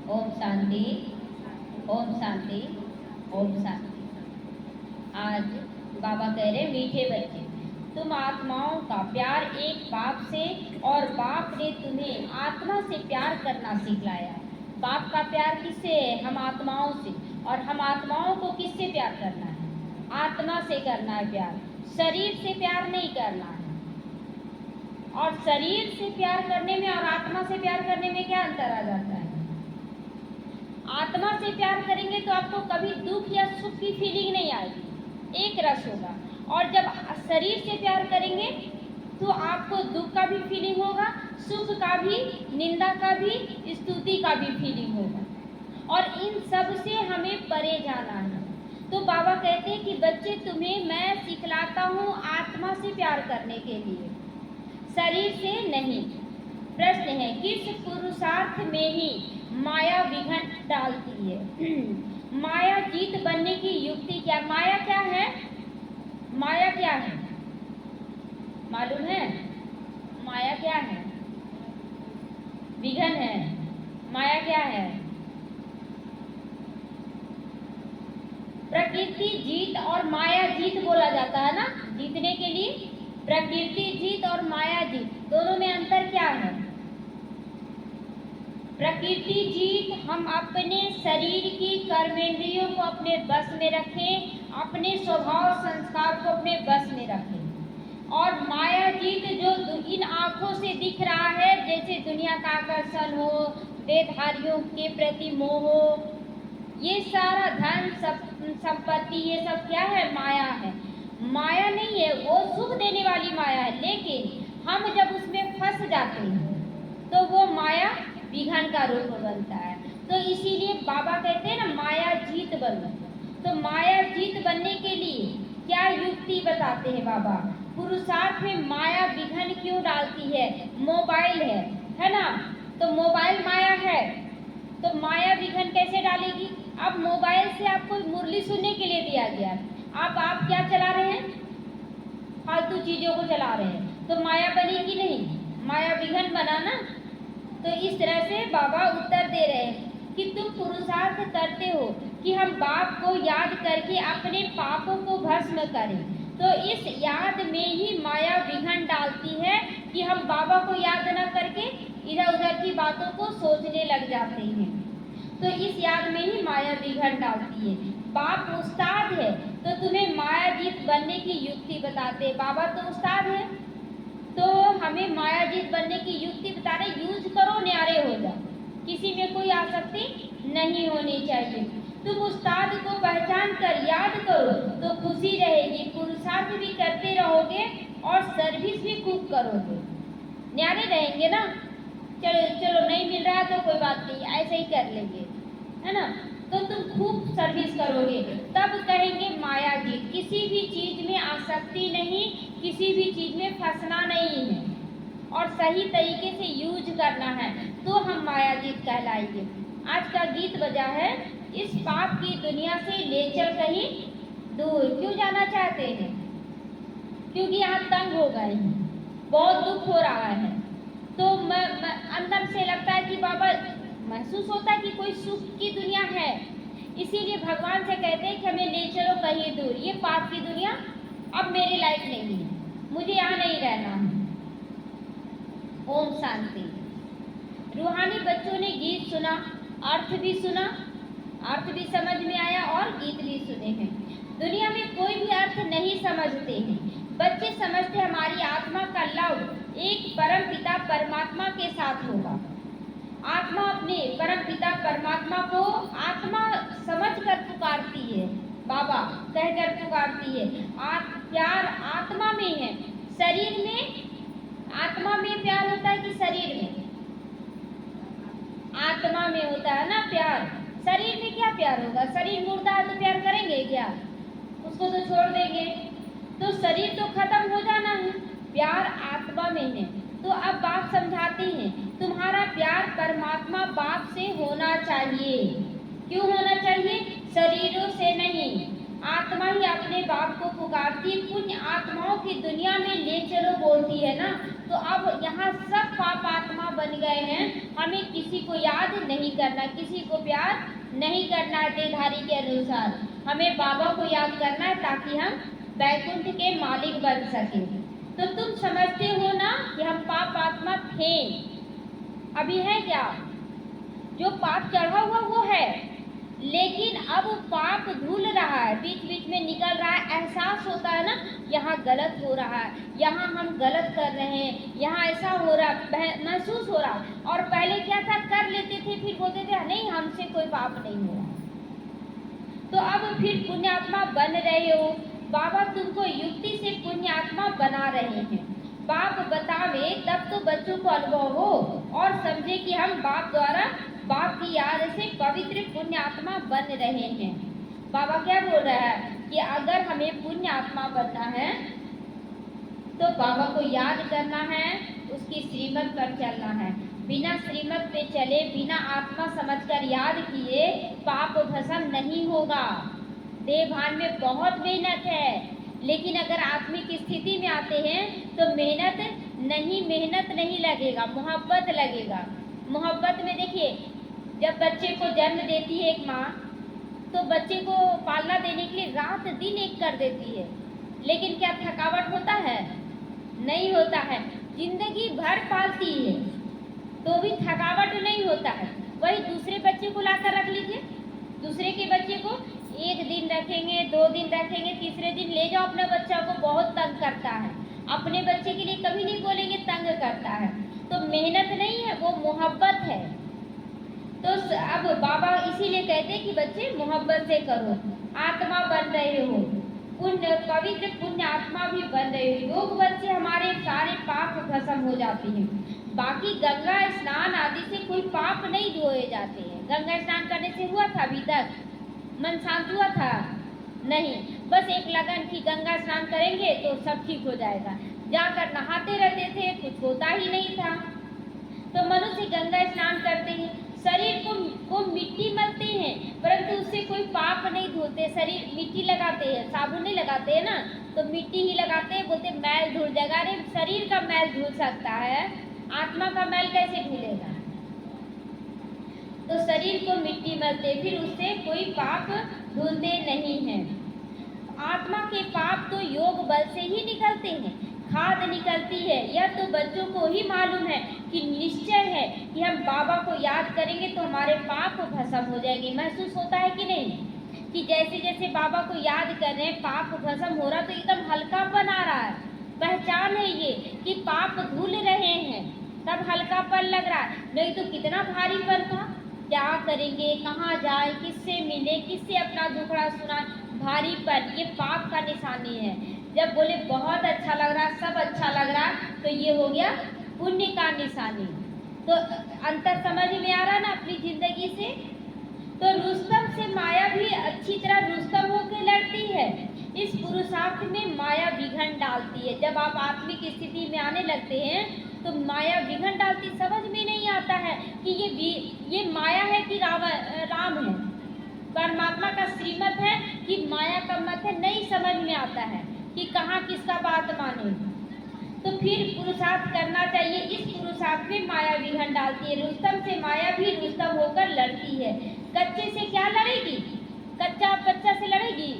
ओम शांति, ओम शांति, ओम शांति। आज बाबा कह रहे मीठे बच्चे, तुम आत्माओं का प्यार एक बाप से, और बाप ने तुम्हें आत्मा से प्यार करना सिखलाया। बाप का प्यार किससे है? हम आत्माओं से। और हम आत्माओं को किससे प्यार करना है? आत्मा से करना है प्यार, शरीर से प्यार नहीं करना है। और शरीर से प्यार करने में और आत्मा से प्यार करने में क्या अंतर आ जाता है? आत्मा से प्यार करेंगे तो आपको कभी दुख या सुख की फीलिंग नहीं आएगी, एक रस होगा। और जब शरीर से प्यार करेंगे तो आपको दुख का भी फीलिंग होगा, सुख का भी, निंदा का भी, स्तुति का भी फीलिंग होगा। और इन सब से हमें परे जाना है। तो बाबा कहते हैं कि बच्चे, तुम्हें मैं सिखलाता हूँ आत्मा से प्यार करने के लिए, शरीर से नहीं। प्रश्न है, किस पुरुषार्थ में ही माया विघन डालती है? माया जीत बनने की युक्ति क्या? माया क्या है? माया क्या है मालूम है? माया क्या है? विघन है। माया क्या है? प्रकृति जीत और माया जीत बोला जाता है ना, जीतने के लिए। प्रकृति जीत और माया जीत, दोनों में अंतर क्या है? प्रकृति जीत, हम अपने शरीर की कर्मेंद्रियों को अपने बस में रखें, अपने स्वभाव संस्कार को अपने बस में रखें। और माया जीत जो इन आंखों से दिख रहा है, जैसे दुनिया का आकर्षण हो, देहधारियों के प्रति मोह हो, ये सारा धन संपत्ति, ये सब क्या है? माया है। माया नहीं है, वो सुख देने वाली माया है, लेकिन हम जब उसमें फंस जाते हैं तो वो माया विघन का रूप बनता है। तो इसीलिए बाबा कहते हैं ना, माया जीत बनो। तो माया जीत बनने के लिए क्या युक्ति बताते हैं बाबा? पुरुषार्थ में माया विघन क्यों डालती है? मोबाइल है ना? तो मोबाइल माया है, तो माया विघन कैसे डालेगी? अब मोबाइल से आपको मुरली सुनने के लिए दिया गया, आप क्या चला रहे हैं? फालतू चीजों को चला रहे हैं, तो माया बनेगी नहीं, माया विघन बना ना। तो इस तरह से बाबा उत्तर दे रहे हैं कि तुम पुरुषार्थ करते हो कि हम बाप को याद करके अपने पापों को भस्म करें। तो इस याद में ही माया विघन डालती है कि हम बाबा को याद न करके इधर उधर की बातों को सोचने लग जाते हैं। तो इस याद में ही माया विघन डालती है। बाप उस्ताद है, तो तुम्हें माया जीत बनने की युक्ति बताते। बाबा तो उस्ताद है, तो हमें माया जीत बनने की युक्ति बता रहे, यूज करो, न्यारे हो जाओ, किसी में कोई आसक्ति नहीं होनी चाहिए। तुम उस्ताद को पहचान कर याद करो तो खुशी रहेगी, पुरुषार्थ भी करते रहोगे और सर्विस भी खूब करोगे, न्यारे रहेंगे ना। चलो चलो नहीं मिल रहा तो कोई बात नहीं, ऐसे ही कर लेंगे, है ना? तो तुम खूब सर्विस करोगे, तब कहेंगे माया जीत। किसी भी चीज में आसक्ति नहीं, किसी भी चीज में फंसना नहीं है, और सही तरीके से यूज करना है, तो हम माया जीत कहलाएंगे। आज का गीत बजा है, इस पाप की दुनिया से ले चल कहीं दूर। क्यों जाना चाहते हैं? क्योंकि यहाँ तंग हो गए हैं, बहुत दुख हो रहा है। तो अंदर से लगता है कि बाबा, महसूस होता है कि कोई सुख की दुनिया है, इसीलिए भगवान से कहते हैं कि हमें ले चलो कहीं दूर, ये पाप की दुनिया अब मेरे लायक नहीं है, मुझे यहाँ नहीं रहना है। ओम शांति। रूहानी बच्चों ने गीत सुना, अर्थ भी सुना, अर्थ भी समझ में आया और गीत भी सुने हैं। दुनिया में कोई भी अर्थ नहीं समझते हैं, बच्चे समझते हमारी आत्मा का लव एक परम पिता परमात्मा के साथ होगा। आत्मा अपने परम पिता परमात्मा को आत्मा समझ कर पुकारती है, बाबा कहकर पुकारती है। प्यार आत्मा में है, शरीर में, आत्मा में प्यार होता है कि शरीर में? आत्मा में होता है ना प्यार, शरीर में क्या प्यार होगा? शरीर मुर्दा है तो प्यार करेंगे क्या? उसको तो छोड़ देंगे, तो शरीर तो खत्म हो जाना है, प्यार आत्मा में है। तो अब बाप समझाते हैं, तुम्हारा प्यार परमात्मा बाप से होना चाहिए। क्यों होना चाहिए? शरीरों से नहीं, आत्मा ही अपने बाप को पुकारती है। पुण्य आत्माओं की दुनिया में ले चलो बोलती है ना, तो अब यहाँ सब पाप आत्मा बन गए हैं। हमें किसी को याद नहीं करना, किसी को प्यार नहीं करना है देहधारी के अनुसार। हमें बाबा को याद करना है ताकि हम वैकुंठ के मालिक बन सकें। तो तुम समझते हो ना कि हम पाप आत्मा थे, अभी है क्या? जो पाप चढ़ा हुआ वो है, लेकिन अब पाप धुल रहा है, बीच बीच में निकल रहा है। एहसास होता है ना, यहाँ गलत हो रहा है, यहाँ हम गलत कर रहे हैं, यहाँ ऐसा हो रहा, महसूस हो रहा। और पहले क्या था, कर लेते थे फिर बोलते थे नहीं हमसे कोई पाप नहीं हो रहा। तो अब फिर पुण्यात्मा बन रहे हो। बाबा तुमको युक्ति से पुण्यात्मा बना रहे हैं। बाप बतावे तब तो बच्चों को अनुभव हो और समझे कि हम बाप द्वारा, बाप की याद से पवित्र पुण्य आत्मा बन रहे हैं। बाबा क्या बोल रहा है कि अगर हमें पुण्य आत्मा बनना है तो बाबा को याद करना है, उसकी श्रीमत पर चलना है। बिना श्रीमत पे चले, बिना आत्मा समझकर याद किए पाप भस्म नहीं होगा। देह भान में बहुत मेहनत है, लेकिन अगर आत्मिक स्थिति में आते हैं तो मेहनत नहीं लगेगा, मोहब्बत लगेगा। मोहब्बत में देखिए, जब बच्चे को जन्म देती है एक माँ, तो बच्चे को पालना देने के लिए रात दिन एक कर देती है, लेकिन क्या थकावट होता है? नहीं होता है। जिंदगी भर पालती है तो भी थकावट नहीं होता है। वही दूसरे बच्चे को लाकर रख लीजिए, दूसरे के बच्चे को एक दिन रखेंगे, 2 दिन रखेंगे, तीसरे दिन ले जाओ अपने बच्चा को, बहुत तंग करता है। अपने बच्चे के लिए कभी नहीं बोलेंगे तंग करता है। तो मेहनत नहीं है, वो मोहब्बत है। तो अब बाबा इसीलिए कहते हैं कि बच्चे मोहब्बत से करो, आत्मा बन रहे हो, पुण्य पवित्र पुण्य आत्मा भी बन रहे हो। योग बल से हमारे सारे पाप भस्म हो जाते हैं। बाकी गंगा स्नान आदि से कोई पाप नहीं धोए जाते हैं। गंगा स्नान करने से हुआ था अभी तक मन शांत हुआ था? नहीं, बस एक लगन की गंगा स्नान करेंगे तो सब ठीक हो जाएगा। जाकर नहाते रहते थे, कुछ होता ही नहीं था। तो मनुष्य गंगा स्नान करते हैं, शरीर को मिट्टी मलते हैं, परंतु उससे कोई पाप नहीं धोते। शरीर मिट्टी लगाते हैं, साबुन नहीं लगाते हैं ना, तो मिट्टी ही लगाते हैं, बोलते मैल धुल जाएगा। अरे शरीर का मैल धुल सकता है, आत्मा का मैल कैसे धुलेगा? तो शरीर को मिट्टी मलते, फिर उससे कोई पाप धुलते नहीं हैं। आत्मा के पाप तो योग बल से ही निकलते हैं, खाद निकलती है। यह तो बच्चों को ही मालूम है कि निश्चय है कि हम बाबा को याद करेंगे तो हमारे पाप भस्म हो जाएंगे। महसूस होता है कि नहीं कि जैसे जैसे बाबा को याद कर रहे हैं पाप भस्म हो रहा, तो एकदम हल्कापन आ रहा है। पहचान है ये कि पाप धुल रहे हैं, तब हल्कापन लग रहा है। नहीं तो कितना भारीपन था, क्या करेंगे, कहाँ जाए, किससे मिले, किससे अपना दुखड़ा सुनाए, भारीपन। ये पाप का निशानी है। जब बोले बहुत अच्छा लग रहा, सब अच्छा लग रहा, तो ये हो गया पुण्य का निशानी। तो अंतर समझ में आ रहा ना अपनी जिंदगी से। तो रुस्तम से माया भी अच्छी तरह रुस्तम होकर लड़ती है। इस पुरुषार्थ में माया विघ्न डालती है। जब आप आत्मिक स्थिति में आने लगते हैं तो माया विघ्न डालती, समझ में नहीं आता है कि ये माया है कि राम है, परमात्मा का श्रीमत है कि माया का मत है। नहीं समझ में आता है कि कहाँ किसका बात माने। तो फिर पुरुषार्थ करना चाहिए। इस पुरुषार्थ में माया विघ्न डालती है। रुस्तम से माया भी रुस्तम होकर लड़ती है। कच्चे से क्या लड़ेगी? कच्चा बच्चा से लड़ेगी?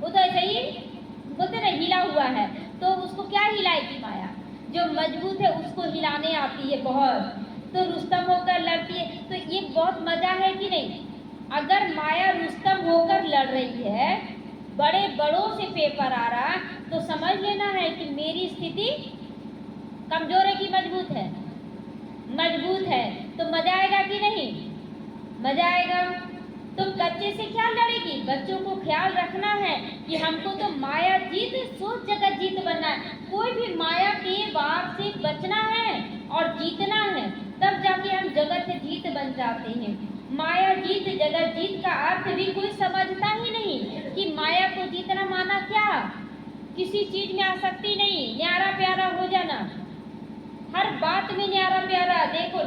वो तो ऐसे ही बोलते ना हिला हुआ है, तो उसको क्या हिलाएगी माया? जो मजबूत है उसको हिलाने आती है बहुत। तो रुस्तम होकर लड़ती है। तो ये बहुत मजा है कि नहीं? अगर माया रुस्तम होकर लड़ रही है, बड़े बड़ों से पेपर आ रहा, तो समझ लेना है कि मेरी स्थिति कमजोर है कि मजबूत है? मजबूत है। तो मजा आएगा कि नहीं? मजा आएगा। तो कच्चे से क्या लड़ेगी? बच्चों को ख्याल रखना है कि हमको तो माया जीत, सोच जगत जीत बनना है। कोई भी माया के वार से बचना है और जीतना है, तब जाके हम जगत जीत बन जाते हैं। माया जीत जगत जीत का अर्थ भी कोई समझता ही नहीं कि माया को जीतना माना क्या? किसी चीज में आसक्ति नहीं, न्यारा प्यारा हो जाना, हर बात में न्यारा प्यारा। देखो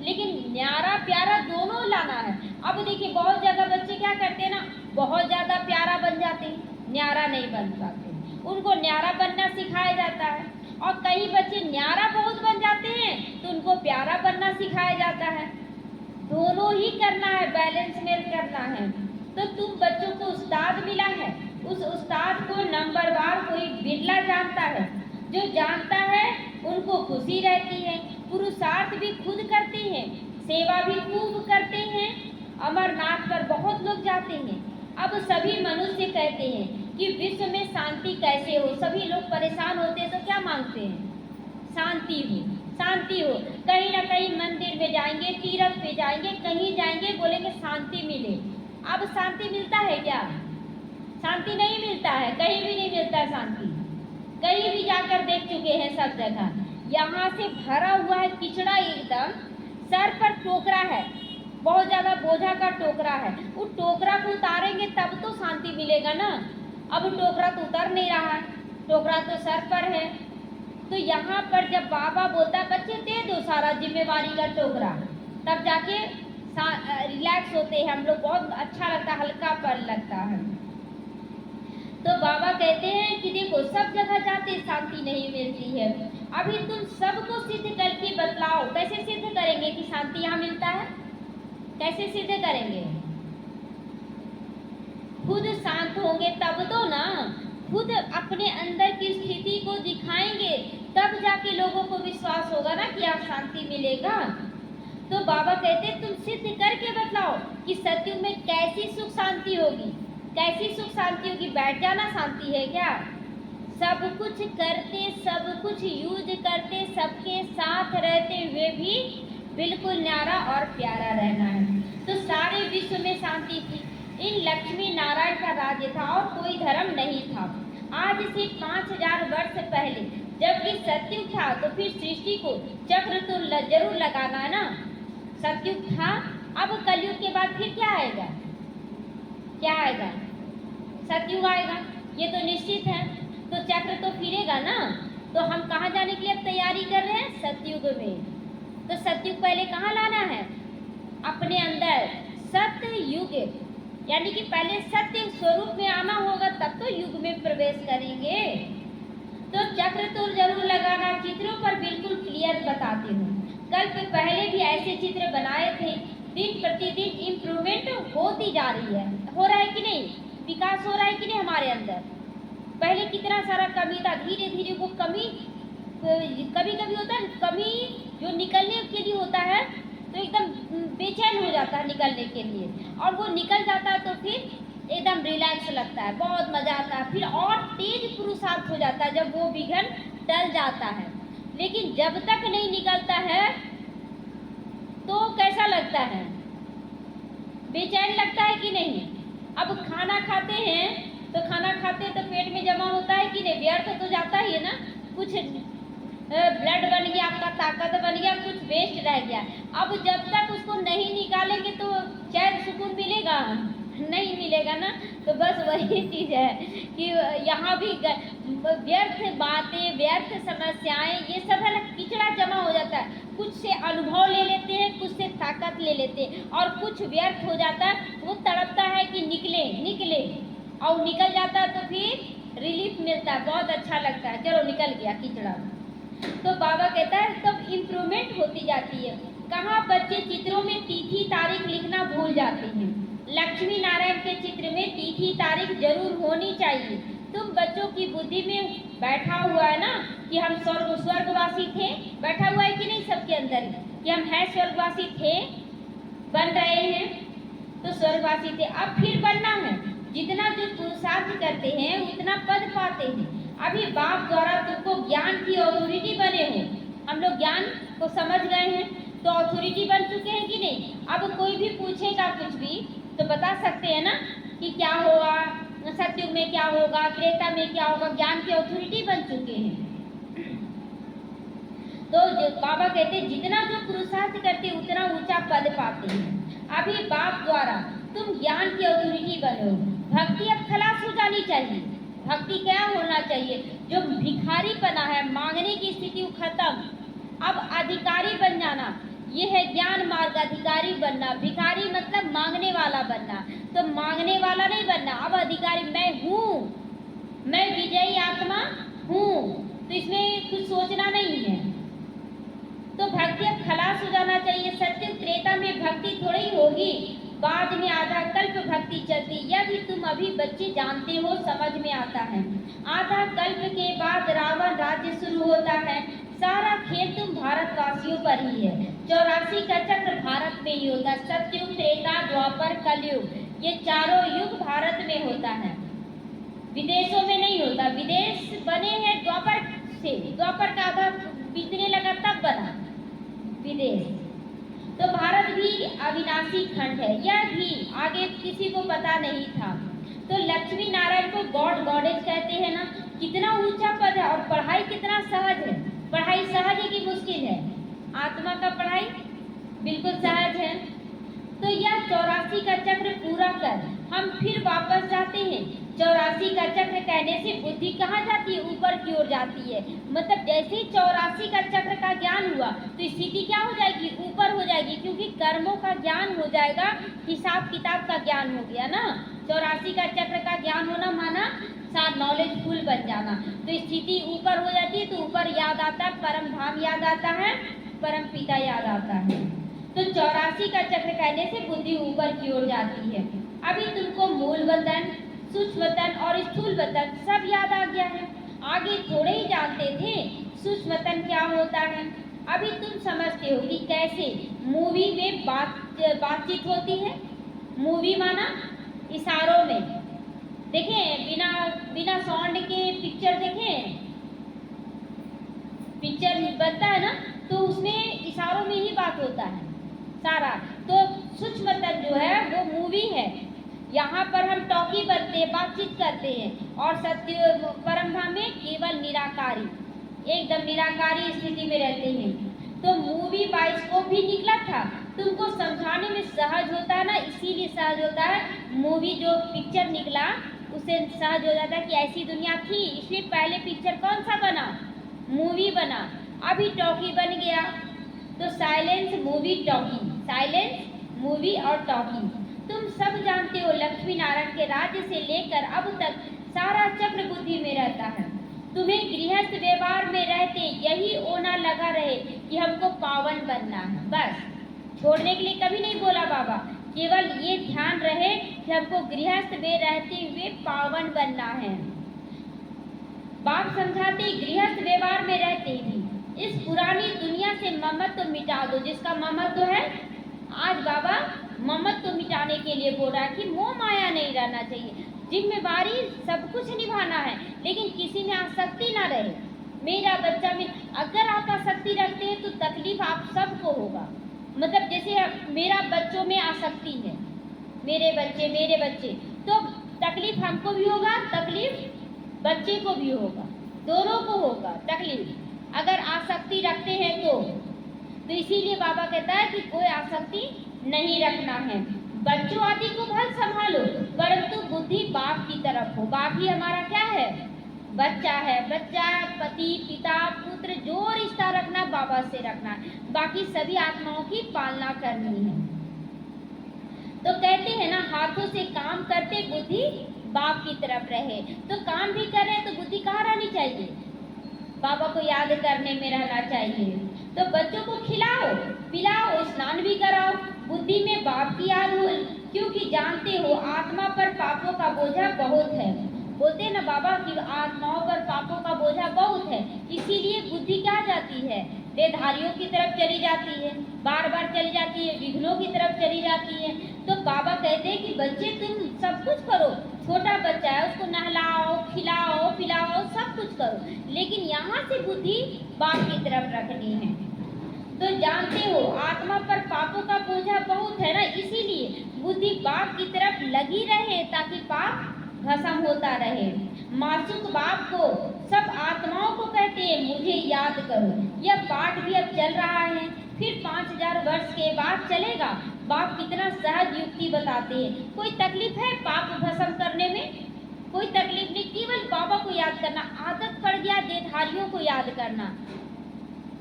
लेकिन न्यारा प्यारा दोनों लाना है। अब देखिए बहुत जगह बच्चे क्या करते हैं ना, बहुत ज्यादा प्यारा बन जाते हैं, न्यारा नहीं बन पाते। उनको न्यारा बनना सिखाया जाता है और कई बच्चे न्यारा बहुत बन जाते हैं तो उनको प्यारा बनना सिखाया जाता है। दोनों ही करना है, बैलेंस में करना है। तो तुम बच्चों को उस्ताद मिला है, उस उस्ताद को नंबरवार कोई बिरला जानता है। जो जानता है उनको खुशी रहती है, पुरुषार्थ भी खुद करते हैं, सेवा भी खूब करते हैं। अमरनाथ पर बहुत लोग जाते हैं। अब सभी मनुष्य कहते हैं कि विश्व में शांति कैसे हो। सभी लोग परेशान होते हैं तो क्या मांगते हैं? शांति हो, शांति हो। कहीं ना कहीं मंदिर में जाएंगे, तीर्थ पे जाएंगे, कहीं जाएंगे, बोलेंगे शांति मिले। अब शांति मिलता है क्या? शांति नहीं मिलता है, कहीं भी नहीं मिलता है शांति। कहीं भी जाकर देख चुके हैं सब जगह। यहाँ से भरा हुआ है किचड़ा, एकदम सर पर टोकरा है, बहुत ज़्यादा बोझा का टोकरा है। वो टोकरा को उतारेंगे तब तो शांति मिलेगा ना। अब टोकरा तो उतर नहीं रहा है, टोकरा तो सर पर है। तो यहाँ पर जब बाबा बोलता है बच्चे दे दो सारा जिम्मेवारी का टोकरा, तब जाके रिलैक्स होते हैं हम लोग, बहुत अच्छा लगता है, हल्का पर लगता है। तो बाबा कहते हैं कि देखो सब जगह जाते शांति नहीं मिलती है। अभी तुम सबको सिद्ध करके बतलाओ। कैसे सिद्ध करेंगे कि शांति यहाँ मिलता है? कैसे सिद्ध करेंगे? खुद शांत होंगे तब तो ना, खुद अपने अंदर की स्थिति को दिखाएंगे तब जाके लोगों को विश्वास होगा ना कि आप शांति मिलेगा। तो बाबा कहते तुम सिद्ध करके बतलाओ कि सत्युग में कैसी सुख शांति होगी। कैसी सुख शांति होगी? बैठ जाना शांति है क्या? सब कुछ करते, सब कुछ यूज करते, सबके साथ रहते हुए भी बिल्कुल न्यारा और प्यारा रहना है। तो सारे विश्व में शांति थी। इन लक्ष्मी नारायण का राज्य था और कोई धर्म नहीं था। आज से 5000 वर्ष पहले जबकि सत्युग था तो फिर सृष्टि को चक्र तो जरूर लगाना है ना। सत्युग था, अब कलयुग के बाद फिर क्या आएगा? क्या आएगा? सत्युग आएगा, ये तो निश्चित है। तो चक्र तो फिरेगा ना। तो हम कहाँ जाने के लिए अब तैयारी कर रहे हैं? सत्युग में। तो सत्युग पहले कहाँ लाना है? अपने अंदर सत्य युग, यानी कि पहले सत्य स्वरूप में आना होगा तब तो युग में प्रवेश करेंगे। तो चक्र तो जरूर लगाना। चित्रों पर बिल्कुल क्लियर बताती हूँ। कल पहले भी ऐसे चित्र बनाए थे। दिन प्रतिदिन इम्प्रूवमेंट होती जा रही है। हो रहा है कि नहीं? विकास हो रहा है कि नहीं हमारे अंदर? पहले कितना सारा कमी था, धीरे धीरे वो कमी, कभी कभी होता है कमी जो निकलने के लिए होता है तो एकदम बेचैन हो जाता है निकलने के लिए, और वो निकल जाता है तो फिर एकदम रिलैक्स लगता है, बहुत मज़ा आता है। फिर और तेज पुरुषार्थ हो जाता है जब वो विघ्न टल जाता है। लेकिन जब तक नहीं निकलता है तो कैसा लगता है? बेचैन लगता है कि नहीं? अब खाना खाते हैं तो खाना खाते तो पेट में जमा होता है कि नहीं? व्यर्थ तो जाता ही है ना। कुछ ब्लड बन गया, आपका ताकत बन गया, कुछ वेस्ट रह गया। अब जब तक उसको नहीं निकालेंगे तो चैन सुकून मिलेगा? नहीं मिलेगा ना। तो बस वही चीज़ है कि यहाँ भी व्यर्थ बातें, व्यर्थ समस्याएं, ये सब है ना, किचड़ा जमा हो जाता है। कुछ से अनुभव ले लेते हैं, कुछ से ताकत ले लेते हैं, और कुछ व्यर्थ हो जाता है। वो तड़पता है कि निकले निकले, और निकल जाता है तो फिर रिलीफ मिलता है, बहुत अच्छा लगता है, चलो निकल गया किचड़ा। तो बाबा कहता है तब इम्प्रूवमेंट होती जाती है। कहाँ बच्चे चित्रों में तिथि तारीख लिखना भूल जाते हैं। लक्ष्मी नारायण के चित्र में तिथि तारीख जरूर होनी चाहिए। तुम बच्चों की बुद्धि में बैठा हुआ है ना कि हम स्वर्गवासी थे, बैठा हुआ है कि नहीं सबके अंदर कि हम हैं स्वर्गवासी थे, बन रहे हैं तो स्वर्गवासी थे, अब फिर बनना है। जितना जो पुरुषार्थ करते हैं उतना पद पाते हैं। अभी बाप द्वारा तुमको ज्ञान की अथॉरिटी बने हो, हम लोग ज्ञान को समझ गए हैं तो अथॉरिटी बन चुके हैं कि नहीं। अब कोई भी पूछेगा कुछ भी तो बता सकते हैं ना कि क्या होगा, सत्युग में क्या होगा, त्रेता में क्या होगा, ज्ञान की अथॉरिटी बन चुके हैं। तो बाबा कहते हैं जितना जो पुरुषार्थ करते उतना ऊंचा पद पाते हैं। अभी बाप द्वारा तुम ज्ञान की अथॉरिटी बनो। भक्ति अब खलास हो जानी चाहिए। भक्ति क्या होना चाहिए? जो भिखारी बना है, मांगने की स्थिति खत्म, अब अधिकारी बन जाना, ये है ज्ञान मार्ग। अधिकारी बनना, भिखारी मतलब मांगने वाला बनना, तो मांगने वाला नहीं बनना, अब अधिकारी मैं हूँ, मैं विजयी आत्मा हूँ, तो इसमें कुछ सोचना नहीं है। तो भक्ति अब खलास हो जाना चाहिए। सत्युग त्रेता में भक्ति थोड़ी होगी, बाद में आधा कल्प भक्ति चलती। यदि तुम अभी बच्चे जानते हो, समझ में आता है। आधा कल्प के बाद रावण राज्य शुरू होता है। सारा खेल तुम भारतवासियों पर ही है। 84 का चक्र भारत में ही होता है। सतयुग, त्रेता, द्वापर, कलयुग, ये चारों युग भारत में होता है, विदेशों में नहीं होता। विदेश बने हैं द्वापर से, द्वापर का आधा बीतने लगा तब बना विदेश। तो भारत भी अविनाशी खंड है, यह भी आगे किसी को पता नहीं था। तो लक्ष्मी नारायण को गॉड गॉडेज कहते हैं ना, कितना ऊंचा पद है। और पढ़ाई कितना सहज है। पढ़ाई सहज है कि मुश्किल है? आत्मा का पढ़ाई बिल्कुल सहज है। तो यह 84 का चक्र पूरा कर हम फिर वापस जाते हैं। 84 का चक्र कहने से बुद्धि कहाँ जाती है? ऊपर की ओर जाती है। मतलब जैसे ही 84 का चक्र का ज्ञान हुआ तो स्थिति क्या हो जाएगी? ऊपर हो जाएगी, क्योंकि कर्मों का ज्ञान हो जाएगा, हिसाब किताब का ज्ञान हो गया ना। 84 का चक्र का ज्ञान होना माना साथ नॉलेजफुल बन जाना। तो स्थिति ऊपर हो जाती है। तो ऊपर याद आता है, परम धाम याद आता है, परम पिता याद आता है। तो 84 का चक्र कहने से बुद्धि ऊपर की ओर जाती है। अभी तुमको मूल वतन, सूक्ष्म वतन और स्थूल वतन सब याद आ गया है। आगे थोड़े ही जानते थे सूक्ष्म वतन क्या होता है। अभी तुम समझते हो कि कैसे मूवी में बातचीत होती है। मूवी माना इशारों में। देखें, बिना साउंड के पिक्चर देखें, पिक्चर बनता है ना, तो उसमें इशारों में ही बात होता है सारा। तो सूक्ष्म वतन जो है वो मूवी है। यहाँ पर हम टॉकी बनते हैं, बातचीत करते हैं। और सत्य परम धाम में केवल निराकारी, एकदम निराकारी स्थिति में रहते हैं। तो मूवी बाइस्कोप भी निकला था, तुमको समझाने में सहज होता है ना, इसीलिए सहज होता है। मूवी जो पिक्चर निकला उससे सहज हो जाता है कि ऐसी दुनिया थी। इसलिए पहले पिक्चर कौन सा बना? मूवी बना। अभी टॉकी बन गया। तो silence, movie, talkie, silence, movie और टॉकी। तुम सब जानते हो लक्ष्मी नारायण के राज्य से लेकर अब तक सारा चक्र बुद्धि में रहता है। तुम्हें गृहस्थ व्यवहार में रहते यही ओना लगा रहे कि हमको पावन बनना है। बस छोड़ने के लिए कभी नहीं बोला बाबा, केवल ये ध्यान रहे कि हमको गृहस्थ में रहते हुए पावन बनना है। बाप समझाते गृहस्थ व्यवहार में रहते ही इस पुरानी दुनिया से ममत्व मिटा दो। जिसका ममत्व है, आज बाबा ममत्व मिटाने के लिए बोल रहा है कि मोह माया नहीं रहना चाहिए। जिम्मेवारी सब कुछ निभाना है, लेकिन किसी में आसक्ति ना रहे। मेरा बच्चा में अगर आप आसक्ति रखते हैं तो तकलीफ आप सबको होगा। मतलब जैसे मेरा बच्चों में आसक्ति है, मेरे बच्चे, तो तकलीफ हमको भी होगा, तकलीफ बच्चे को भी होगा, दोनों को होगा तकलीफ अगर आसक्ति रखते हैं तो इसीलिए बाबा कहता है कि कोई आसक्ति नहीं रखना है। बच्चों आदि को भल संभालो, परंतु बुद्धि बाप की तरफ हो। बाप ही हमारा क्या है? बच्चा है। बच्चा, पति, पिता, पुत्र, जो रिश्ता रखना बाबा से रखना, बाकी सभी आत्माओं की पालना करनी है। तो कहते हैं ना, हाथों से काम करते बुद्धि बाप की तरफ रहे। तो काम भी कर रहे हैं तो बुद्धि कहाँ रहनी चाहिए? बाबा को याद करने में रहना चाहिए। तो बच्चों को खिलाओ, पिलाओ, स्नान भी कराओ, बुद्धि में बाप की याद हो, क्योंकि जानते हो आत्मा पर पापों का बोझा बहुत है। बोलते हैं ना बाबा कि आत्माओं पर पापों का बोझा बहुत है, इसीलिए बुद्धि क्या जाती है? देहधारियों की तरफ चली जाती है, बार बार चली जाती है, विघ्नों की तरफ चली जाती है। तो बाबा कहते हैं कि बच्चे तुम सब कुछ करो, छोटा बच्चा है उसको नहलाओ, खिलाओ, पिलाओ, सब कुछ करो, लेकिन यहाँ से बुद्धि बाप की तरफ रखनी है। तो जानते हो आत्मा पर पापों का बोझा बहुत है ना, इसीलिए बुद्धि बाप की तरफ लगी रहे ताकि पाप भस्म होता रहे। मासूक बाप को सब आत्माओं को कहते हैं मुझे याद करो। यह पाठ भी अब चल रहा है, फिर 5000 वर्ष के बाद चलेगा। बाप कितना सहज युक्ति बताते हैं। कोई तकलीफ है पाप भस्म करने में? कोई तकलीफ नहीं, केवल बाबा को याद करना। आदत पड़ गया देहधारियों को याद करना,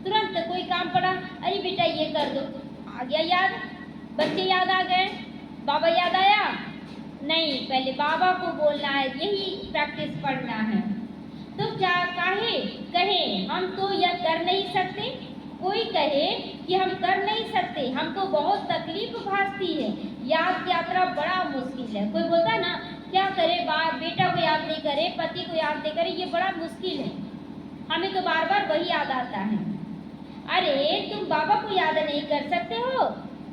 तुरंत कोई काम पड़ा, अरे बेटा ये कर दो, आ गया याद। बच्चे याद आ गए, बाबा याद आया नहीं, पहले बाबा को बोलना है, यही प्रैक्टिस पढ़ना है। तो काहे कहें हम तो यह कर नहीं सकते, कोई कहे कि हम कर नहीं सकते, हमको बहुत तकलीफ भासती है, यात्रा बड़ा मुश्किल है। कोई बोलता है ना क्या करे, बाप बेटा को याद नहीं करे, पति को याद नहीं करे, ये बड़ा मुश्किल है। हमें तो बार बार वही याद आता है। अरे तुम बाबा को याद नहीं कर सकते हो,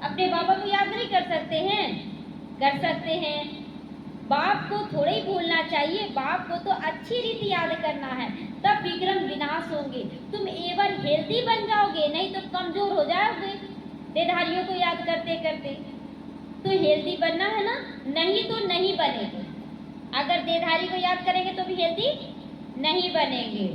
अपने बाबा को याद नहीं कर सकते हैं? कर सकते हैं। बाप को थोड़ा ही भूलना चाहिए, बाप को तो अच्छी रीति याद करना है, तब विक्रम विनाश होंगे। तुम एवं हेल्दी बन जाओगे, नहीं तो कमजोर हो जाओगे देहधारियों को याद करते करते। तो हेल्दी बनना है ना, नहीं तो नहीं बनेगे। अगर देहधारी को याद करेंगे तो भी हेल्दी नहीं बनेंगे।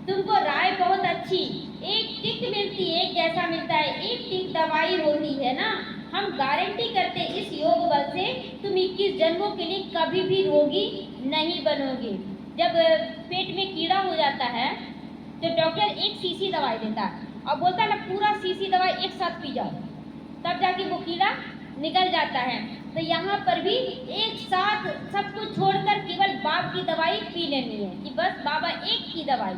तुमको राय बहुत अच्छी, एक टिक मिलती है, एक जैसा मिलता है, एक टिक दवाई होती है ना। हम गारंटी करते इस योग बल से तुम 21 जन्मों के लिए कभी भी रोगी नहीं बनोगे। जब पेट में कीड़ा हो जाता है तो डॉक्टर एक शीशी दवाई देता है और बोलता है ना पूरा शीशी दवाई एक साथ पी जाओ, तब जाके वो कीड़ा निकल जाता है। तो यहाँ पर भी एक साथ सब कुछ छोड़कर केवल बाप की दवाई पी लेनी है कि बस बाबा एक की दवाई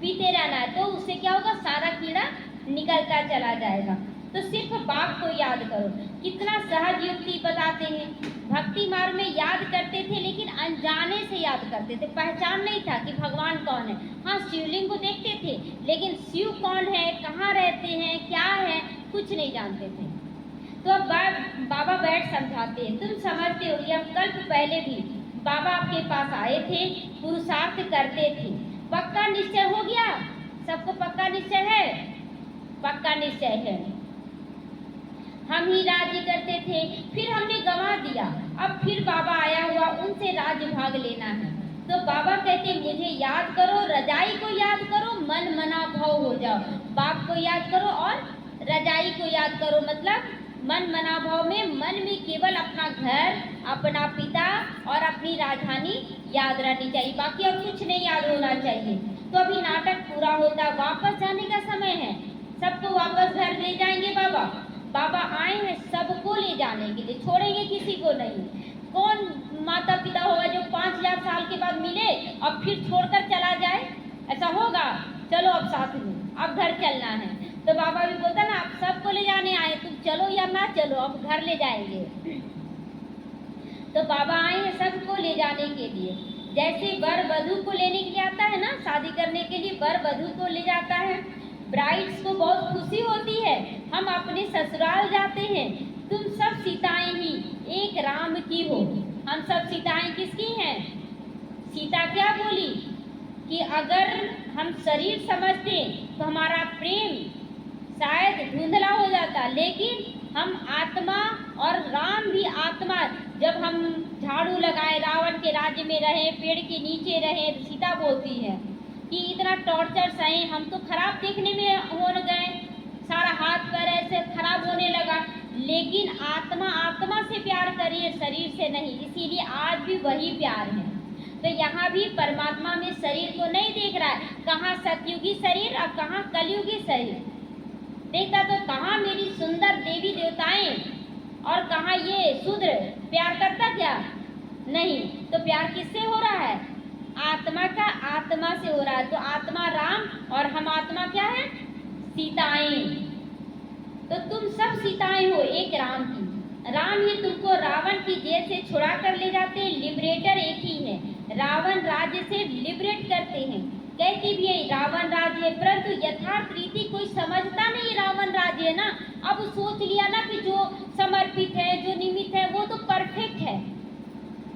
पीते रहना है, तो उससे क्या होगा, सारा कीड़ा निकलता चला जाएगा। तो सिर्फ बाप को याद करो। कितना सहज युक्ति बताते हैं। भक्ति मार्ग में याद करते थे लेकिन अनजाने से याद करते थे, पहचान नहीं था कि भगवान कौन है। हाँ, शिवलिंग को देखते थे लेकिन शिव कौन है, कहाँ रहते हैं, क्या है, कुछ नहीं जानते थे। तो अब बाबा बैठ समझाते हैं, तुम समझते हो यह कल्प पहले भी बाबा आपके पास आए थे, पुरुषार्थ करते थे। पक्का निश्चय हो गया, सबको पक्का निश्चय है, पक्का निश्चय है। हम ही राज्य करते थे, फिर हमने गंवा दिया, अब फिर बाबा आया हुआ, उनसे राज्य भाग लेना है। तो बाबा कहते मुझे याद करो, रजाई को याद करो, मन मना भाव हो जाओ। बाप को याद करो और रजाई को याद करो, मतलब मन मना भाव में मन में केवल अपना घर, अपना पिता और अपनी राजधानी याद रहनी चाहिए, बाकी और कुछ नहीं याद होना चाहिए। तो अभी नाटक पूरा होता, वापस जाने का समय है, सबको वापस घर ले जाएंगे बाबा। बाबा आए हैं सबको ले जाने के लिए, छोड़ेंगे किसी को नहीं। कौन माता पिता होगा जो 5000 साल के बाद मिले और फिर छोड़कर चला जाए, ऐसा होगा? चलो अब साथ में, अब घर चलना है। तो बाबा भी बोलता ना आप सबको ले जाने आए, तुम चलो या ना चलो, अब घर ले जाएंगे। तो बाबा आए हैं सबको ले जाने के लिए, जैसे वर वधू को लेने के लिए आता है ना, शादी करने के लिए वर वधू को ले जाता है। ब्राइड्स को बहुत खुशी होती है, हम अपने ससुराल जाते हैं। तुम सब सीताएं ही एक राम की हो। हम सब सीताएं किसकी हैं? सीता क्या बोली कि अगर हम शरीर समझते तो हमारा प्रेम शायद धुंधला हो जाता, लेकिन हम आत्मा और राम भी आत्मा। जब हम झाड़ू लगाए, रावण के राज्य में रहे, पेड़ के नीचे रहे, सीता बोलती है कि इतना टॉर्चर सहे, हम तो खराब देखने में हो गए, सारा हाथ पैर ऐसे खराब होने लगा, लेकिन आत्मा आत्मा से प्यार करिए, शरीर से नहीं। इसीलिए आज भी वही प्यार है। तो यहाँ भी परमात्मा में शरीर को नहीं देख रहा है, कहाँ सतयुगी शरीर और कहाँ कलयुगी शरीर देखता, तो कहाँ मेरी सुंदर देवी देवताएं और कहाँ ये शूद्र, प्यार करता क्या? नहीं। तो प्यार किससे हो रहा है? आत्मा का आत्मा से हो रहा है। तो आत्मा राम और हम आत्मा क्या है? सीताएं। तो तुम सब सीताएं हो एक राम की। राम ही तुमको रावण की जेल से छुड़ा कर ले जाते हैं, लिबरेटर एक ही है। रावण राज्य से लिबरेट करते हैं, कहती भी है रावण राज्य है, परंतु यथार्थ रीति कोई समझता नहीं रावण राज्य है ना। अब सोच लिया ना कि जो समर्पित है, जो निमित्त है, वो तो परफेक्ट है।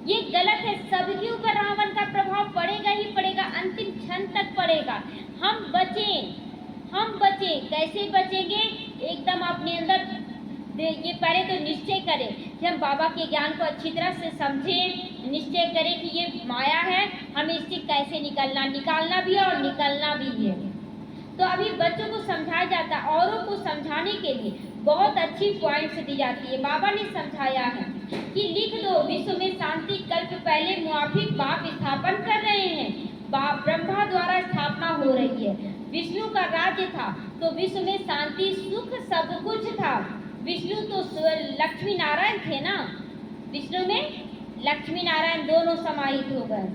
ये गलत है, सबके ऊपर रावण का प्रभाव पड़ेगा ही पड़ेगा, अंतिम क्षण तक पड़ेगा। हम बचें, हम बचें, कैसे बचेंगे? एकदम अपने अंदर ये पहले तो निश्चय करें कि हम बाबा के ज्ञान को अच्छी तरह से समझें, निश्चय करें कि ये माया है, हमें इससे कैसे निकालना भी है और निकलना भी है। तो अभी बच्चों को समझाया जाता है, औरों को समझाने के लिए बहुत अच्छी पॉइंट्स दी जाती है। बाबा ने समझाया है कि लिख दो, विश्व में शांति कल्प पहले मुआफिक बाप स्थापन कर रहे हैं, ब्रह्मा द्वारा स्थापना हो रही है। विष्णु का राज्य था तो विश्व में शांति सुख सब कुछ था। विष्णु तो लक्ष्मी नारायण थे ना, विष्णु में लक्ष्मी नारायण दोनों समाहित हो गए।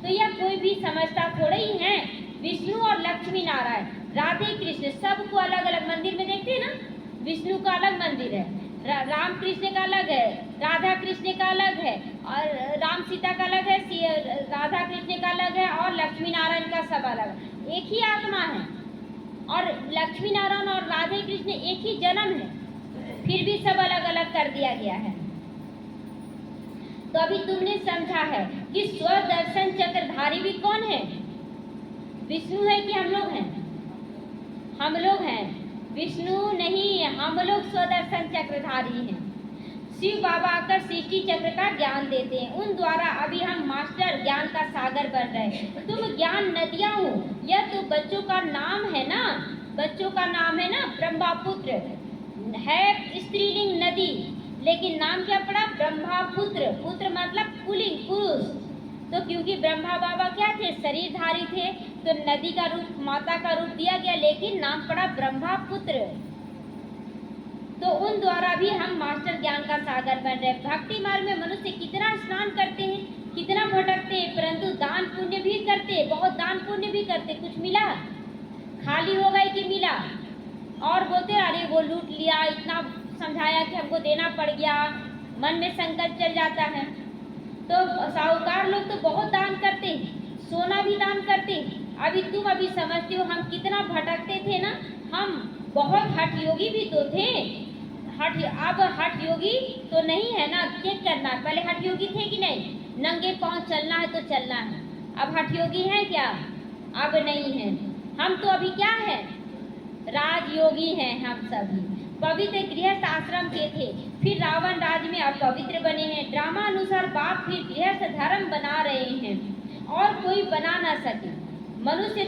तो यह कोई भी समझता थोड़ा ही है। विष्णु और लक्ष्मी नारायण, राधे कृष्ण, सबको अलग अलग मंदिर में देखते हैं ना। विष्णु का अलग मंदिर है, राम कृष्ण का अलग है, राधा कृष्ण का अलग है, और राम सीता का अलग है, राधा कृष्ण का अलग है, और लक्ष्मी नारायण का सब अलग है। एक ही आत्मा है, और लक्ष्मी नारायण और राधे कृष्ण एक ही जन्म है, फिर भी सब अलग अलग कर दिया गया है। तो अभी तुमने समझा है कि स्वदर्शन चक्रधारी भी कौन है? विष्णु है कि हम लोग हैं? हम लोग हैं, विष्णु नहीं, हम लोग स्वदर्शन चक्रधारी हैं। शिव बाबा आकर सृष्टि चक्र का ज्ञान देते हैं, उन द्वारा अभी हम मास्टर ज्ञान का सागर बन रहे हैं। तुम ज्ञान नदियाँ हो, यह तो बच्चों का नाम है ना, बच्चों का नाम है ना। ब्रह्मपुत्र है स्त्रीलिंग नदी, लेकिन नाम क्या पड़ा? ब्रह्मपुत्र। पुत्र मतलब पुल्लिंग, पुरुष। तो क्योंकि ब्रह्मा बाबा क्या थे? शरीरधारी थे, तो नदी का रूप, माता का रूप दिया गया, लेकिन नाम पड़ा ब्रह्मपुत्र। तो उन द्वारा भी हम मास्टर ज्ञान का सागर बन रहे हैं। भक्ति मार्ग में मनुष्य कितना स्नान करते हैं, कितना भटकते हैं, परंतु दान पुण्य भी करते, बहुत दान पुण्य भी करते। कुछ मिला? खाली हो गए कि मिला? और बोलते अरे वो लूट लिया, इतना समझाया कि हमको देना पड़ गया, मन में संकट चल जाता है। तो साहूकार लोग तो बहुत दान करते हैं, सोना भी दान करते हैं। अभी तुम अभी समझते हो हम कितना भटकते थे ना, हम बहुत हठ योगी भी तो थे। अब हठ योगी तो नहीं है ना, चेक करना। पहले हठ योगी थे कि नहीं? नंगे पांव चलना है तो चलना है। अब हठ योगी है क्या? अब नहीं है। हम तो अभी क्या है? राजयोगी हैं हम सभी। पवित्र गृहस्थ आश्रम के थे, फिर रावण राज में अपवित्र बने हैं। ड्रामा अनुसार बाप फिर गृहस्थ धर्म बना रहे हैं, और कोई बना ना सके। मनुष्य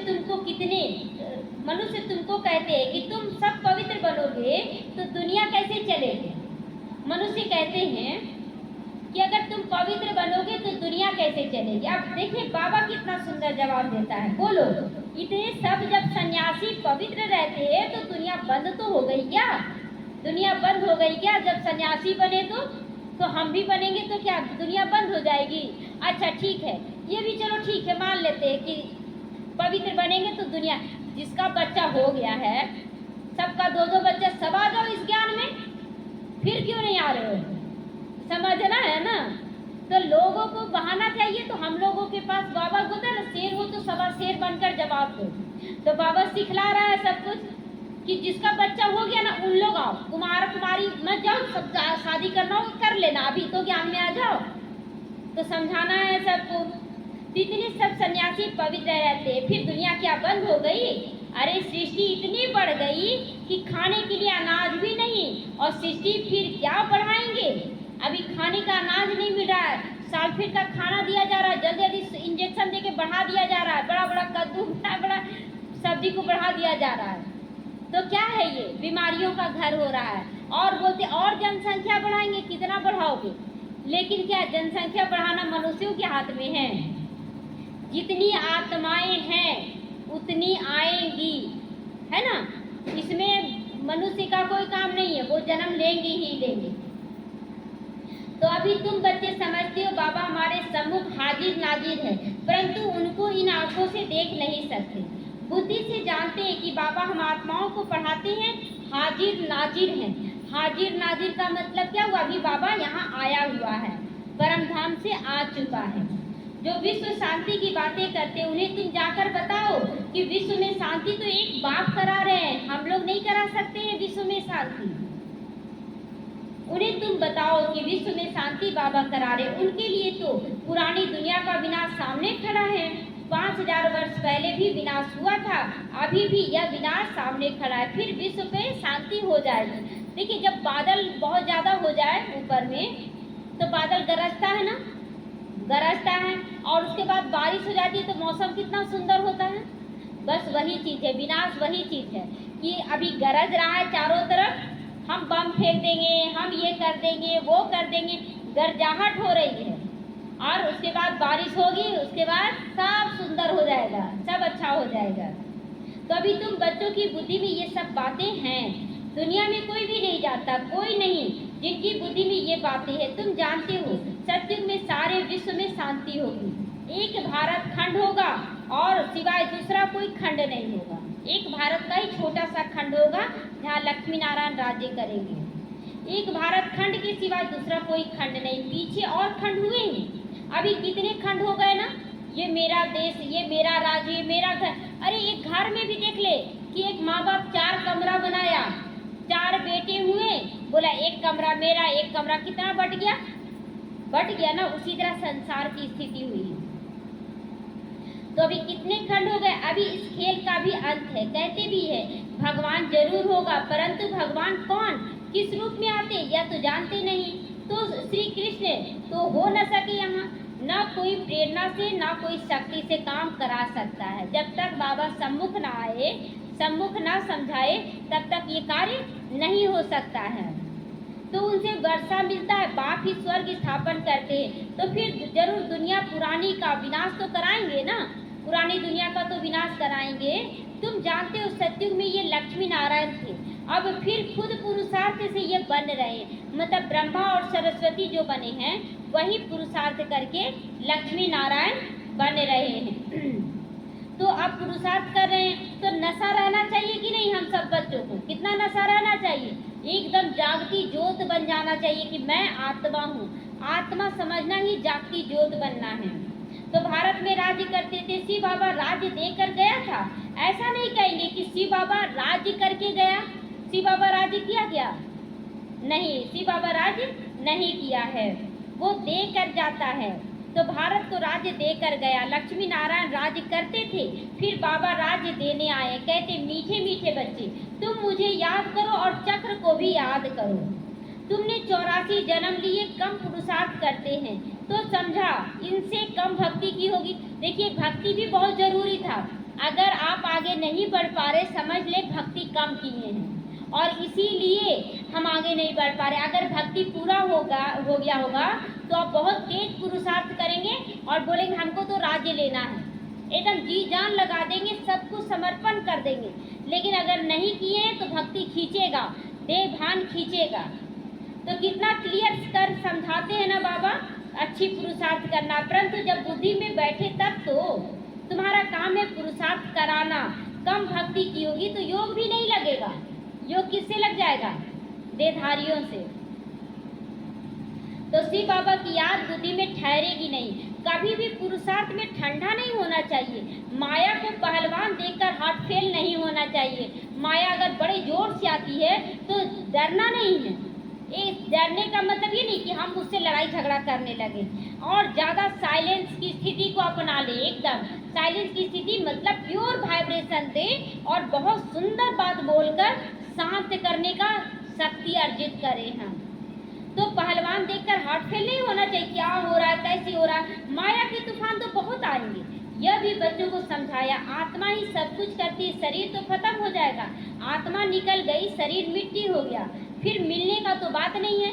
तुमको कहते हैं कि तुम सब पवित्र बनोगे तो दुनिया कैसे चलेगी? मनुष्य कहते हैं कि अगर तुम पवित्र बनोगे तो दुनिया कैसे चलेगी? अब देखिए बाबा कितना सुंदर जवाब देता है। बोलो, इतने सब जब सन्यासी पवित्र रहते हैं तो दुनिया बंद तो हो गई क्या? दुनिया बंद हो गई क्या? जब सन्यासी बने तो हम भी बनेंगे तो क्या दुनिया बंद हो जाएगी? अच्छा ठीक है, ये भी चलो ठीक है, मान लेते हैं कि पवित्र बनेंगे तो दुनिया, जिसका बच्चा हो गया है, सबका 2-2 बच्चा, सब आ जाओ इस ज्ञान में, फिर क्यों नहीं आ रहे हो? समझना है ना। तो लोगों को बहाना चाहिए, तो हम लोगों के पास बाबा बोलता है ना, शेर हो तो सवा शेर बनकर जवाब दो। तो बाबा सिखला रहा है सब कुछ कि जिसका बच्चा हो गया ना, उन लोग आओ, कुमार कुमारी मत जाओ, सब शादी करना हो कर लेना, अभी तो ज्ञान में आ जाओ। तो समझाना है सबको। इतने सब सन्यासी पवित्र रहते, फिर दुनिया क्या बंद हो गई? अरे सृष्टि इतनी बढ़ गई कि खाने के लिए अनाज भी नहीं, और सृष्टि फिर क्या बढ़ाएंगे? अभी खाने का अनाज नहीं मिल रहा है, सल्फेट का खाना दिया जा रहा है, जल्दी जल्दी इंजेक्शन देके बढ़ा दिया जा रहा है, बड़ा बड़ा कद्दू, बड़ा बड़ा सब्जी को बढ़ा दिया जा रहा है। तो क्या है ये? बीमारियों का घर हो रहा है। और बोलते और जनसंख्या बढ़ाएंगे, कितना बढ़ाओगे? लेकिन क्या जनसंख्या बढ़ाना मनुष्यों के हाथ में है? जितनी आत्माएं हैं उतनी आएंगी, है ना। इसमें मनुष्य का कोई काम नहीं है, वो जन्म लेंगे ही लेंगे। तो अभी तुम बच्चे समझते हो बाबा हमारे सम्मुख हाजिर नाजिर है, परंतु उनको इन आंखों से देख नहीं सकते। बुद्धि से जानते हैं कि बाबा हम आत्माओं को पढ़ाते हैं, हाजिर नाजिर हैं। हाजिर नाजिर का मतलब क्या हुआ? अभी बाबा यहाँ आया हुआ है, परम धाम से आ चुका है। जो विश्व शांति की बातें करते हैं उन्हें तुम जाकर बताओ कि विश्व में शांति तो एक बाप करा रहे हैं, हम लोग नहीं करा सकते हैं विश्व में शांति। उन्हें तुम बताओ कि विश्व में शांति बाबा करा रहे। उनके लिए तो पुरानी दुनिया का विनाश सामने खड़ा है। 5000 वर्ष पहले भी विनाश हुआ था, अभी भी यह विनाश सामने खड़ा है, फिर विश्व पे शांति हो जाएगी। देखिए जब बादल बहुत ज़्यादा हो जाए ऊपर में, तो बादल गरजता है ना, गरजता है, और उसके बाद बारिश हो जाती है तो मौसम कितना सुंदर होता है। बस वही चीज़ है, विनाश वही चीज़ है कि अभी गरज रहा है चारों तरफ, हम बम फेंक देंगे, हम ये कर देंगे, वो कर देंगे, गरजाहट हो रही है, और उसके बाद बारिश होगी, उसके बाद सब सुंदर हो जाएगा, सब अच्छा हो जाएगा। तो अभी तुम बच्चों की बुद्धि में ये सब बातें हैं, दुनिया में कोई भी नहीं जानता, कोई नहीं जिनकी बुद्धि में ये बातें हैं। तुम जानते हो सत्युग में सारे विश्व में शांति होगी, एक भारत खंड होगा और सिवाय दूसरा कोई खंड नहीं होगा। एक भारत का ही छोटा सा खंड होगा जहाँ लक्ष्मी नारायण राज्य करेंगे। एक भारत खंड के सिवाय दूसरा कोई खंड नहीं। पीछे और खंड हुए हैं, अभी कितने खंड हो गए ना। ये मेरा देश, ये मेरा राज्य, ये मेरा घर। अरे एक घर में भी देख ले कि एक माँ बाप 4 कमरा बनाया, 4 बेटे हुए, बोला एक कमरा मेरा, एक कमरा, कितना बट गया, बट गया ना। उसी तरह संसार की स्थिति हुई है। तो अभी कितने खंड हो गए। अभी इस खेल का भी अंत है। कहते भी है भगवान जरूर होगा, परंतु भगवान कौन, किस रूप में आते या तो जानते नहीं। तो श्री कृष्ण तो हो न सके यहाँ, ना कोई प्रेरणा से ना कोई शक्ति से काम करा सकता है। जब तक बाबा सम्मुख ना आए, सम्मुख ना समझाए, तब तक ये कार्य नहीं हो सकता है। तो उनसे वर्षा मिलता है, बाप ही स्वर्ग स्थापन करते हैं। तो फिर जरूर दुनिया पुरानी का विनाश तो कराएंगे ना, पुरानी दुनिया का तो विनाश कराएंगे। तुम जानते हो सतयुग में ये लक्ष्मी नारायण थे, अब फिर खुद पुरुषार्थ से ये बन रहे हैं। मतलब ब्रह्मा और सरस्वती जो बने हैं वही पुरुषार्थ करके लक्ष्मी नारायण बन रहे हैं। तो अब पुरुषार्थ कर रहे हैं, तो नशा रहना चाहिए कि नहीं हम सब बच्चों को? कितना नशा रहना चाहिए? एकदम जागती ज्योत बन जाना चाहिए कि मैं आत्मा हूँ। आत्मा समझना ही जागती ज्योत बनना है। तो भारत में राज्य करते थे, शिव बाबा राज्य देकर गया था। ऐसा नहीं कहेंगे कि शिव बाबा राज्य करके गया। शिव बाबा राज्य किया गया नहीं, शिव बाबा राज्य नहीं किया है, वो दे कर जाता है। तो भारत को राज्य देकर गया, लक्ष्मी नारायण राज्य करते थे, फिर बाबा राज्य देने आए। कहते मीठे मीठे बच्चे तुम मुझे याद करो और चक्र को भी याद करो। तुमने 84 जन्म लिए, कम पुरुषार्थ करते हैं, तो समझा इनसे कम भक्ति की होगी। देखिए भक्ति भी बहुत जरूरी था। अगर आप आगे नहीं बढ़ पा रहे, समझ ले भक्ति कम किए हैं और इसीलिए हम आगे नहीं बढ़ पा रहे। अगर भक्ति पूरा हो गया होगा तो आप बहुत तेज पुरुषार्थ करेंगे और बोलेंगे हमको तो राज्य लेना है, एकदम जी जान लगा देंगे, सब कुछ समर्पण कर देंगे। लेकिन अगर नहीं किए तो भक्ति खींचेगा, देवभान खींचेगा। तो कितना क्लियर कर समझाते हैं ना बाबा, अच्छी पुरुषार्थ करना। परंतु जब बुद्धि में बैठे तब तो तुम्हारा काम है पुरुषार्थ कराना। कम भक्ति की होगी तो योग भी नहीं लगेगा। योग किससे लग जाएगा? देहधारियों से। तो शिव बाबा की याद बुद्धि में ठहरेगी नहीं। कभी भी पुरुषार्थ में ठंडा नहीं होना चाहिए। माया को पहलवान देखकर हाथ फेल नहीं होना चाहिए। माया अगर बड़े जोर से आती है तो डरना नहीं है। इस डरने का मतलब ये नहीं कि हम उससे लड़ाई झगड़ा करने लगे और ज़्यादा साइलेंस की स्थिति को अपना ले। एकदम साइलेंस की स्थिति मतलब प्योर वाइब्रेशन दे और बहुत सुंदर बात बोलकर शांत करने का शक्ति अर्जित करें हम। तो पहलवान देखकर हार्ट फेल नहीं होना चाहिए, क्या हो रहा है, कैसे हो रहा है। माया के तूफान तो बहुत आएंगे, यह भी बच्चों को समझाया। आत्मा ही सब कुछ करती है, शरीर तो खत्म हो जाएगा। आत्मा निकल गई, शरीर मिट्टी हो गया, फिर मिलने का तो बात नहीं है।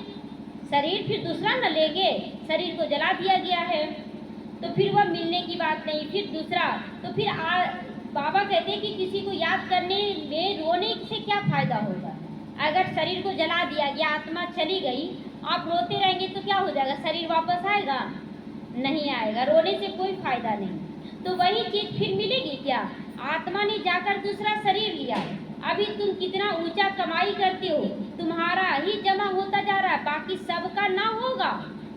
शरीर फिर दूसरा न लेंगे, शरीर को जला दिया गया है तो फिर वह मिलने की बात नहीं। फिर दूसरा तो फिर बाबा कहते हैं कि किसी को याद करने में रोने से क्या फायदा होगा। अगर शरीर को जला दिया गया, आत्मा चली गई, आप रोते रहेंगे तो क्या हो जाएगा? शरीर वापस आएगा? नहीं आएगा। रोने से कोई फायदा नहीं। तो वही चीज फिर मिलेगी क्या? आत्मा ने जाकर दूसरा शरीर लिया। अभी तुम कितना ऊंचा कमाई करते हो, तुम्हारा ही जमा होता जा रहा है, बाकी सबका ना होगा,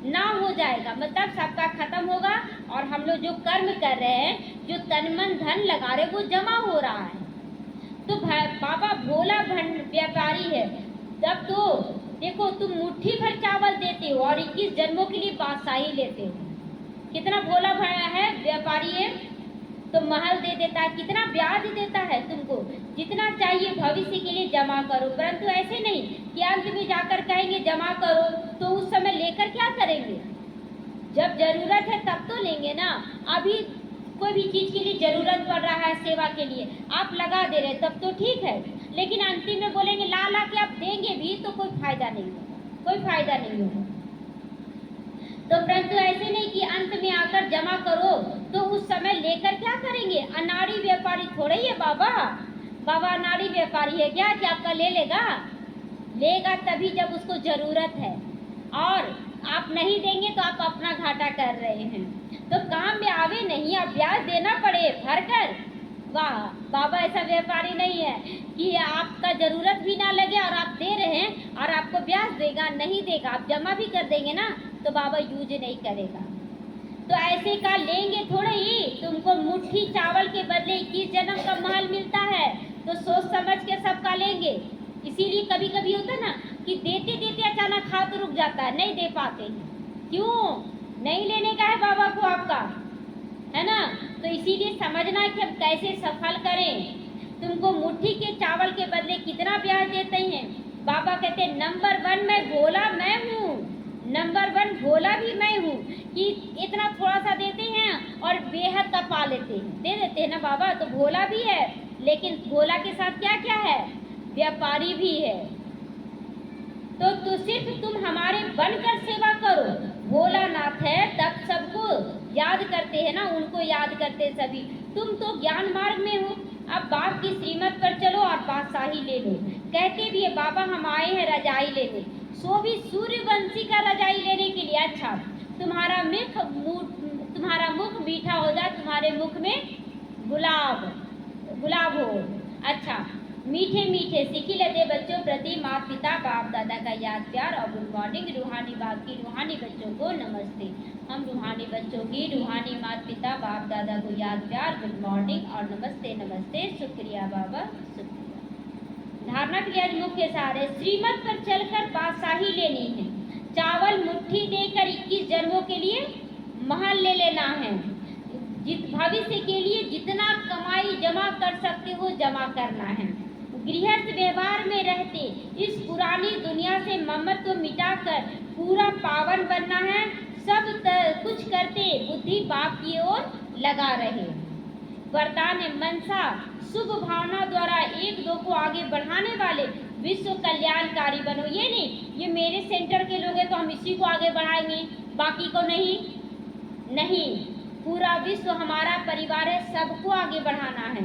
ना हो जाएगा, मतलब सबका खत्म होगा। और हम लोग जो कर्म कर रहे हैं, जो तन मन धन लगा रहे हैं, वो जमा हो रहा है। तो बाबा भोला व्यापारी है। तब तो देखो तुम मुट्ठी भर चावल देते हो और 21 जन्मों के लिए बादशाही लेते हो। कितना भोला है व्यापारी है। तो महल दे देता है, कितना ब्याज देता है तुमको, जितना चाहिए भविष्य के लिए जमा करो। परंतु ऐसे नहीं कि अंत में जाकर कहेंगे जमा करो, तो उस समय लेकर क्या करेंगे? जब जरूरत है तब तो लेंगे ना। अभी कोई भी चीज के लिए जरूरत पड़ रहा है, सेवा के लिए आप लगा दे रहे तब तो ठीक है, लेकिन अंतिम में बोलेंगे ला ला के आप देंगे भी तो कोई फायदा नहीं होगा, कोई फायदा नहीं होगा। तो परंतु ऐसे नहीं कि अंत में आकर जमा करो, तो उस समय लेकर क्या करेंगे? अनाड़ी व्यापारी थोड़े ही है बाबा। बाबा अनाड़ी व्यापारी है क्या कि आपका ले लेगा? लेगा तभी जब उसको जरूरत है, और आप नहीं देंगे तो आप अपना घाटा कर रहे हैं। तो काम में आवे नहीं, अब ब्याज देना पड़े भरकर। वाह, बाबा ऐसा व्यापारी नहीं है कि आपका जरूरत भी ना लगे और आप दे रहे हैं और आपको ब्याज देगा, नहीं देगा। आप जमा भी कर देंगे ना तो बाबा यूज नहीं करेगा। तो ऐसे का लेंगे थोड़े ही, तुमको मुट्ठी चावल के बदले 21 जन्म का महल मिलता है, तो सोच समझ के सबका लेंगे। इसीलिए कभी कभी होता है ना कि देते देते अचानक हाथ रुक जाता है, नहीं दे पाते। क्यों? नहीं लेने का है बाबा को आपका, है ना। तो इसीलिए समझना है कि हम कैसे सफल करें। तुमको मुट्ठी के चावल के बदले कितना ब्याज देते हैं। बाबा कहते हैं नंबर 1 में भोला मैं हूँ, नंबर 1 भोला भी मैं हूँ, कि इतना थोड़ा सा देते हैं और बेहद का पा लेते हैं, दे देते हैं ना बाबा। तो भोला भी है, लेकिन भोला के साथ क्या क्या है, व्यापारी भी है। तो सिर्फ तुम हमारे बनकर सेवा करो। भोलानाथ है तब सबको याद करते हैं ना, उनको याद करते सभी। तुम तो ज्ञान मार्ग में हो, अब बाप की श्रीमत पर चलो और बादशाही ले लो। कहते भी है बाबा हम आए हैं रजाई लेने, सो भी सूर्यवंशी का रजाई लेने के लिए। अच्छा, तुम्हारा मुख मीठा हो जाए, तुम्हारे मुख में गुलाब हो। अच्छा, मीठे मीठे सीखी लेते बच्चों प्रति माता पिता बाप दादा का याद प्यार और गुड मॉर्निंग। रूहानी बाप की रूहानी बच्चों को नमस्ते। हम रूहानी बच्चों की रूहानी माता पिता बाप दादा को याद प्यार, गुड मॉर्निंग और नमस्ते नमस्ते। शुक्रिया बाबा, शुक्रिया। धारणा के लिए आज मुख्य सार है, श्रीमत पर चलकर बादशाही लेनी है। चावल मुट्ठी देकर 21 जन्मों के लिए महल ले लेना है। भविष्य के लिए जितना कमाई जमा कर सकते हो जमा करना है। गृहस्थ व्यवहार में रहते इस पुरानी दुनिया से ममत्व को मिटाकर पूरा पावन बनना है। सब कुछ करते बुद्धि बाप की ओर लगा रहे। वरदान है मनसा शुभ भावना द्वारा एक दो को आगे बढ़ाने वाले विश्व कल्याणकारी बनो। ये नहीं ये मेरे सेंटर के लोग हैं तो हम इसी को आगे बढ़ाएंगे, बाकी को नहीं। पूरा विश्व हमारा परिवार है, सबको आगे बढ़ाना है।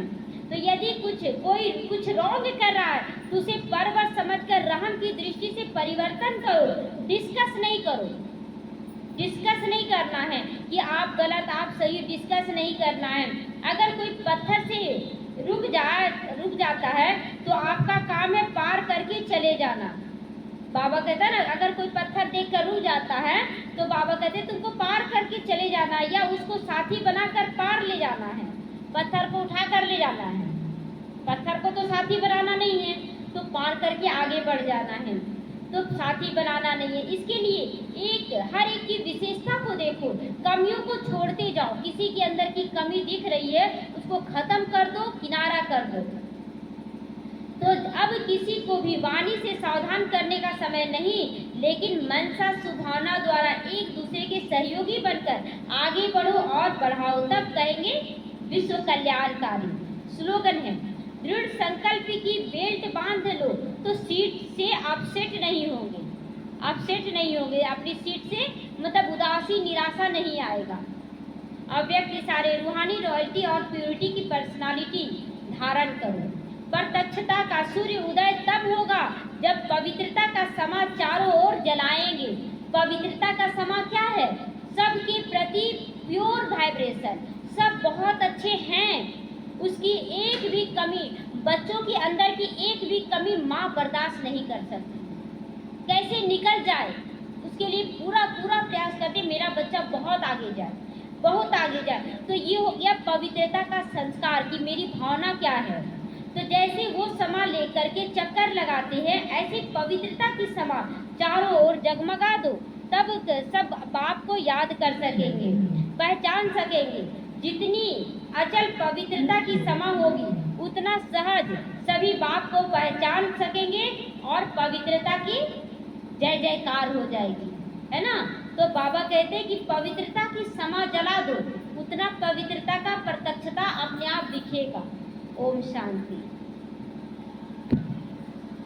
तो यदि कोई कुछ रॉन्ग कर रहा है तो उसे परवर समझकर रहम की दृष्टि से परिवर्तन करो। डिस्कस नहीं करना है कि आप गलत आप सही, डिस्कस नहीं करना है। अगर कोई पत्थर से रुक जाता है तो आपका काम है पार करके चले जाना। बाबा कहता है ना, अगर कोई पत्थर देखकर रुक जाता है तो बाबा कहते तुमको पार करके चले जाना है, या उसको साथी बनाकर पार ले जाना है। पत्थर को उठा कर ले जाना है, पत्थर को तो साथी बनाना नहीं है, तो पार करके आगे बढ़ जाना है, तो साथी बनाना नहीं है। इसके लिए हर एक की विशेषता को देखो, कमियों को छोड़ते जाओ। किसी के अंदर की कमी दिख रही है उसको खत्म कर दो, किनारा कर दो। तो अब किसी को भी वाणी से सावधान करने का समय नहीं, लेकिन मनसा सुभावना द्वारा एक दूसरे के सहयोगी बनकर आगे बढ़ो और बढ़ाओ, तब कहेंगे विश्व कल्याणकारी। स्लोगन है, दृढ़ संकल्प की बेल्ट बांध लो तो सीट से अपसेट नहीं होंगे, अपनी सीट से मतलब उदासी निराशा नहीं आएगा। अव्यक्त इशारे रूहानी रॉयल्टी और प्योरिटी की पर्सनालिटी धारण करो। प्रत्यक्षता का सूर्य उदय तब होगा जब पवित्रता का समा चारों ओर जलाएंगे। पवित्रता का समा क्या है? सबके प्रति प्योर वाइब्रेशन, सब बहुत अच्छे हैं। उसकी एक भी कमी, बच्चों के अंदर की एक भी कमी माँ बर्दाश्त नहीं कर सकती। कैसे निकल जाए उसके लिए पूरा प्रयास करते मेरा बच्चा बहुत आगे जाए। तो ये हो गया पवित्रता का संस्कार कि मेरी भावना क्या है। तो जैसे वो समा लेकर के चक्कर लगाते हैं, ऐसे पवित्रता की समा चारों ओर जगमगा दो, तब सब बाप को याद कर सकेंगे, पहचान सकेंगे। जितनी अचल पवित्रता की समा होगी उतना सहज सभी बाप को पहचान सकेंगे और पवित्रता की जय जयकार हो जाएगी, है ना। तो बाबा कहते हैं कि पवित्रता की समा जला दो, उतना पवित्रता का प्रत्यक्षता अपने आप दिखेगा। ओम शांति।